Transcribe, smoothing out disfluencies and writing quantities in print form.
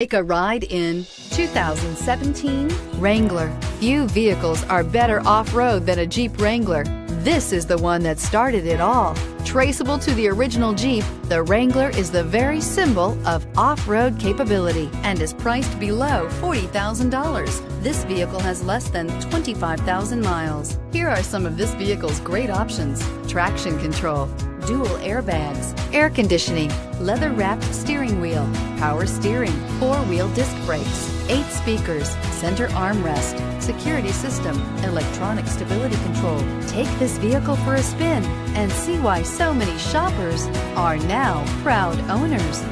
Take a ride in 2017 Wrangler. Few vehicles are better off-road than a Jeep Wrangler. This is the one that started it all. Traceable to the original Jeep, the Wrangler is the very symbol of off-road capability and is priced below $40,000. This vehicle has less than 25,000 miles. Here are some of this vehicle's great options: traction control, dual airbags, air conditioning, leather-wrapped steering wheel, power steering, four-wheel disc brakes, 8 speakers, center armrest, security system, electronic stability control. Take this vehicle for a spin and see why so many shoppers are now proud owners.